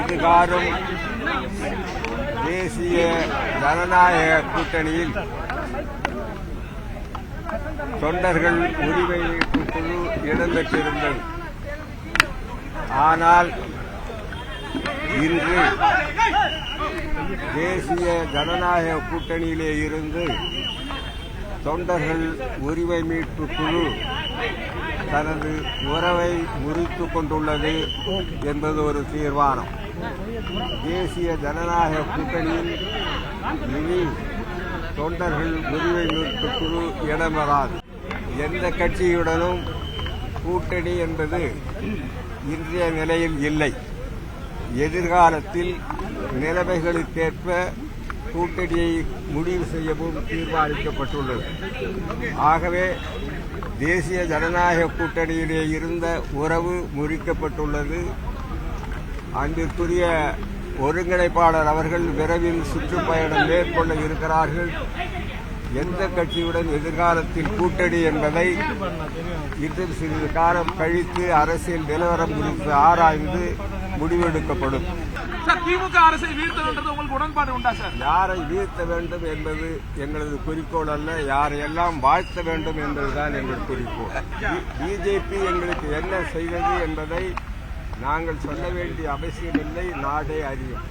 இதுகாரும் தேசிய ஜனநாயக கூட்டணியில் தொண்டர்கள் உரிமை குழு இடம்பெற்றிருந்தது. ஆனால் இன்று தேசிய ஜனநாயக கூட்டணியிலே இருந்து தொண்டர்கள் உரிமை மீட்பு குழு தனது உறவை முறித்துக் கொண்டுள்ளது என்பது ஒரு தீர்மானம். தேசிய ஜனநாயக கூட்டணியில் இனி தொண்டர்கள் உரிமை மீட்பு குழு இடம்பெறாது. எந்த கட்சியுடனும் கூட்டணி என்பது இன்றைய நிலையில் இல்லை. எதிர்காலத்தில் நிலைமைகளுக்கேற்ப கூட்டணியை முடிவு செய்யவும் தீர்மானிக்கப்பட்டுள்ளது. ஆகவே தேசிய ஜனநாயக கூட்டணியிலே இருந்த உறவு முறிக்கப்பட்டுள்ளது. அன்பிற்குரிய ஒருங்கிணைப்பாளர் அவர்கள் விரைவில் சுற்றுப்பயணம் மேற்கொள்ள இருக்கிறார்கள். எந்த கட்சியுடன் எதிர்காலத்தில் கூட்டணி என்பதை இன்னும் சிறிது காலம் கழித்து அரசியல் நிலவரம் குறித்து ஆராய்ந்து முடிவெடுக்கப்படும். திமுக அரசை வீழ்த்த வேண்டும் உங்களுக்கு உடன்பாடு உண்டா சார்? யாரை வீழ்த்த வேண்டும் என்பது எங்களது குறிக்கோள் அல்ல, யாரையெல்லாம் வாழ்த்த வேண்டும் என்பதுதான் எங்கள் குறிக்கோள். பிஜேபி எங்களுக்கு என்ன செய்தது என்பதை நாங்கள் சொல்ல வேண்டிய அவசியமில்லை, நாடே அறியும்.